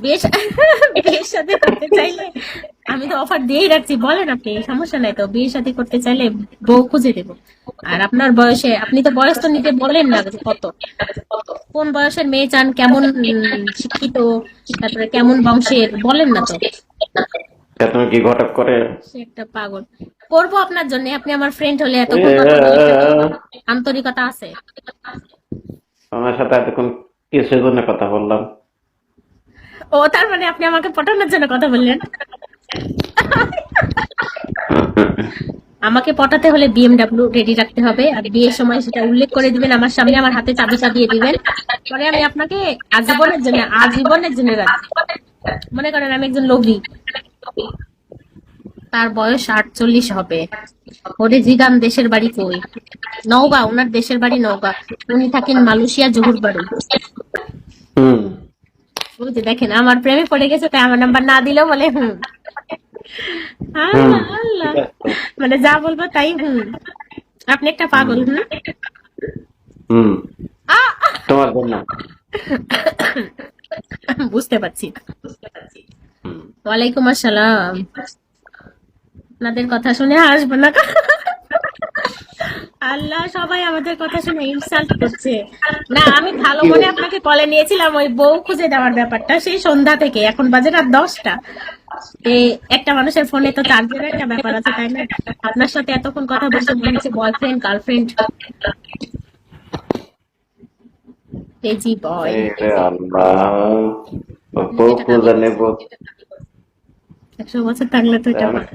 বিয়ে বিয়ের সাথে করতে চাইলে আমি তো অফার দিয়েই রাখছি, বলেন আপনি, সমস্যা নাই তো। বিয়ে শাদী করতে চাইলে বউ খুঁজে দেবো। আর আপনার বয়সে, আপনি তো বয়স তো নিজে বলেন না যে কত, কোন বয়সের মেয়ে চান, কেমন শিক্ষিত, তারপরে কেমন বংশের, বলেন না তো। তুমি কি ঘটক করে? সে একটা পাগল। করবো আপনার জন্য, আপনি আমার ফ্রেন্ড হলে এতক্ষণ কথা বলে তো আন্তরিকতা আছে। আমার সাথে এতক্ষণ কিসের জন্য কথা বললাম? ও, তার মানে আপনি আমাকে পটানোর জন্য কথা বললেন। আমাকে পটাতে হলে বিএমডব্লিউ রেডি রাখতে হবে, আর বিয়ের সময় সেটা উল্লেখ করে দিবেন আমার সামনে, আমার হাতে চাবিটা দিয়ে দিবেন। পরে আমি আপনাকে আজীবনের জন্য রাখবো। মনে করেন আমি একজন লোভী, তার বয়স 48 হবে, ওরে জিগান দেশের বাড়ি কই, নওগাঁ, ওনার দেশের বাড়ি নওগাঁ, উনি থাকেন মালয়েশিয়া জহুর বাড়ি। হুম বুঝতে, দেখেন আমার প্রেমে পড়ে গেছে, তাই আমার নাম্বার না দিলেও বলে হুম। হুম আল্লাহ আল্লাহ, ঠিক আছে। মানে যা বলবো তাই হুম। আপনি একটা পাগল। হুম। হুম তোমার জন্য। বুঝতে পারছি। হুম। ওয়ালাইকুম আসসালাম। আপনাদের কথা শুনে আসবো না। আল্লাহ, সবাই আমাদের কথা শুনে ইনসাল্ট করছে। না, আমি ভালো কি করে বলছো? আপনাকে কলে নিয়েছিলাম ওই বউ খুঁজে দেওয়ার ব্যাপারটা, সেই সন্ধ্যা থেকে এখন বাজে রাত 10টা। একটা মানুষের ফোনে তো চার্জের একটা ব্যাপার আছে, তাই না? আপনার সাথে এতক্ষণ কথা বলতে মনে হচ্ছে বয়ফ্রেন্ড গার্লফ্রেন্ড, তেজি বয়। এই রে আল্লাহ, বউ যেটা খুঁজে নেব। 100 বছর থাকলে তো এটা হয়।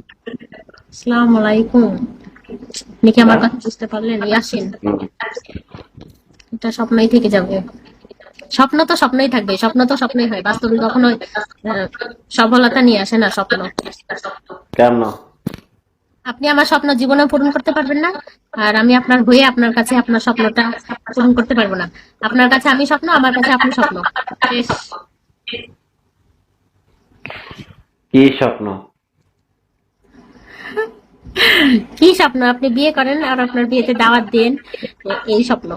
আসসালামু আলাইকুম। আপনি কি আমার না। কথা বুঝতে পারলেন ইয়াসিন? হুম। এটা স্বপ্নই থেকে যাবে। স্বপ্ন তো স্বপ্নই থাকবে, স্বপ্ন তো স্বপ্নই হয়, বাস্তবে কখনো সফলতা নিয়ে আসে না স্বপ্ন। কেন? আপনি আমার স্বপ্ন জীবনে পূরণ করতে পারবেন না, আর আমি আপনার হয়ে আপনার কাছে আপনার স্বপ্নটা পূরণ করতে পারবো না। আপনার কাছে আমি স্বপ্ন, আমার কাছে আপনি স্বপ্ন, শেষ। কি স্বপ্ন? কি স্বপ্ন? আপনি বিয়ে করেন আর আপনার বিয়েতে দাওয়াত দেন, এই স্বপ্ন।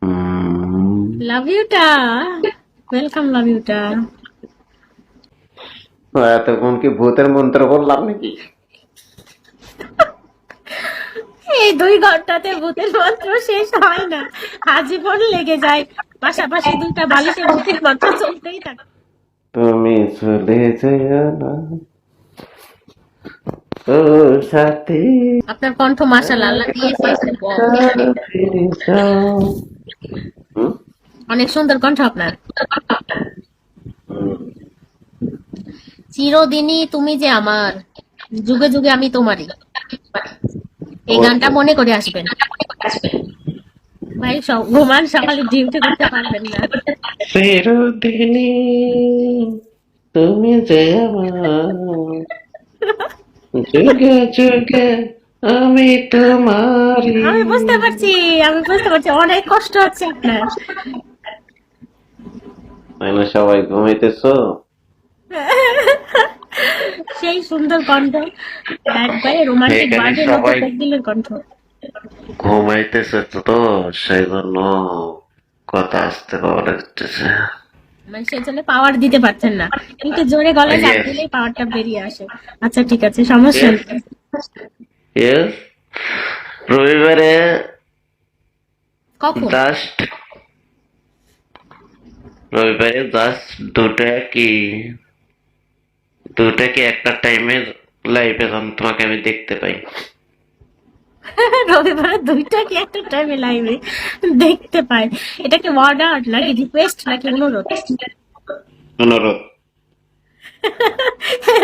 হুম। লাভ ইউটা, ওয়েলকাম, লাভ ইউটা। এতক্ষণ কি ভূতের মন্ত্র বললাম নাকি? এই 2 ঘন্টাতে ভূতের মন্ত্র শেষ হয় না, আজীবন লেগে যায়। পাশাপাশি 2টা বালিশে ভূতের মন্ত্র চলতেই থাকে। তুমি চলে যেও না ও সাথী, আপনার কণ্ঠ মাশাআল্লাহ, আল্লাহ দিয়েছে একটা বম। ফিরে যাও। হুম? অনেক সুন্দর কণ্ঠ আপনার। হুম। চিরদিনই তুমি যে আমার, যুগে যুগে আমি তোমারই, এই গানটা অবশ্যই। মনে করে আসবেন। ভাই সব ঘুমান, সকালে ডিউটি করতে পারবেন না। চিরদিনই তুমি যে আমার, যুগে যুগে আমি তোমারই। আমি বুঝতে পারছি, আমি বুঝতে পারছি, অনেক কষ্ট হচ্ছে আপনার। তাই না, সবাই ঘুমাইতেছো? সেই সুন্দর কণ্ঠ, একবারে রোমান্টিক এখানে বার্ডের মতো সবাই কোকিলের কণ্ঠ। ঘুমাইতেছে তো, সেই জন্য কথা আসতে পাওয়া লাগতেছে। মানে সেই জন্য পাওয়ার দিতে পারছেন না, কিন্তু জোরে গলায় চাপ ইয়েস, দিলেই পাওয়ারটা বেরিয়ে আসে। আচ্ছা ঠিক আছে, সমস্যা ইয়েস, নেই। ইয়েস। রবিবারে কখন? জাস্ট, রবিবারে জাস্ট দুটা কি একটা টাইমে লাইভে তোমাকে আমি দেখতে পাই। রবিবার 2টা কি একটা টাইমে লাইভে দেখতে পাই? এটা কি অর্ডার নাকি রিকোয়েস্ট নাকি অনুরোধ? অনুরোধ।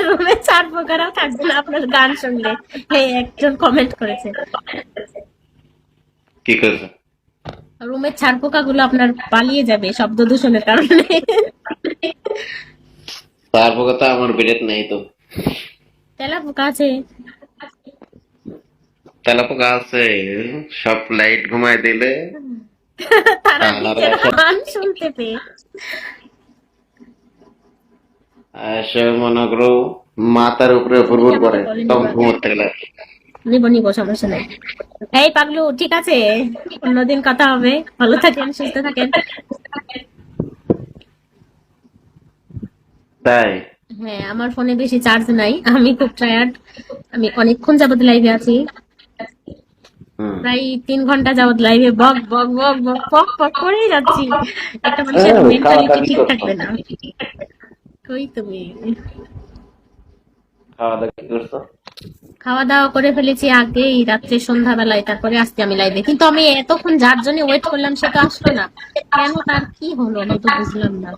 রুমে 4 প্রকারও থাকবে না আপনার গান শুনলে, এই একজন কমেন্ট করেছে। কি করছে? রুমের ছারপোকা গুলো আপনার পালিয়ে যাবে শব্দ দূষণের কারণে। তারপর কথা আমার বিরেত নাই তো। তেলা পোকা আছে। তেলাপোকা আছে, সব লাইট ঘুমায় দিলে তারা আর নিজের এসে গান শুনতে পেয়ে। এসে মনে করো মাথার উপরে দেখি ফুরফুর আমাকে করে, বলে তখন নিবা। ঘুমোতে গেলে। নিব নিব, সমস্যা নাই। এই পাগলু, ঠিক আছে, অন্যদিন কথা হবে। ভালো থাকেন, সুস্থ থাকেন। তাই? হ্যাঁ, আমার ফোনে বেশি চার্জ নাই, আমি খুব টায়ার্ড। আমি অনেকক্ষণ যাবত লাইভে আছি, হুম। প্রায় 3 ঘন্টা যাবত লাইভে বক বক বক বক পক পক করেই যাচ্ছি। একটা মানুষের খাওয়া মেন্টালিটি দাওয়া কি ঠিক করছো? থাকবে না। কই তুমি? খাওয়া দাওয়া কি করছো? খাওয়া দাওয়া করে ফেলেছি আগেই, রাত্রে সন্ধ্যাবেলায়, তারপরে আসছি আমি লাইভে। কিন্তু আমি এতক্ষণ যার জন্য ওয়েট করলাম সে তো আসলো না, কেন, তার কি হলো আমি তো বুঝলাম না।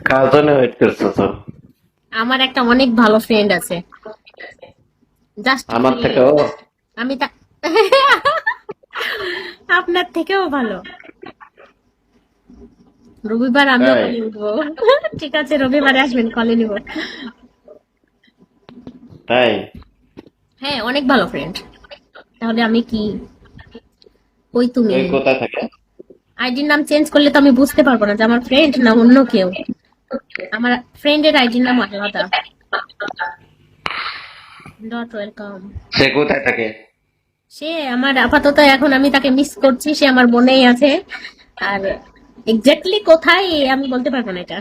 খাওয়ার জন্য ওয়েট করছো তো? আমার একটা অনেক ভালো ফ্রেন্ড আছে, জাস্ট আমার কি, থেকেও? আমি তা আপনার থেকেও ভালো। রবিবার আমিও তাই? কলে উঠবো। ঠিক আছে, রবিবারে আসবেন, কলে নিব। তাই? হ্যাঁ, অনেক ভালো ফ্রেন্ড। তাহলে আমি কি? কই তুমি? ওই কোথায় থাকে? আইডির নাম চেঞ্জ করলে তো আমি বুঝতে পারবো না যে আমার ফ্রেন্ড না অন্য কেউ। আমার ফ্রেন্ডের আইডির নাম আলাদা। Dot welcome. সে কোথায় থাকে? সে আমার আপাতত, এখন আমি তাকে মিস করছি, সে আমার মনেই আছে। আর এক্স্যাক্টলি কোথায় আমি বলতে পারবো না এটা।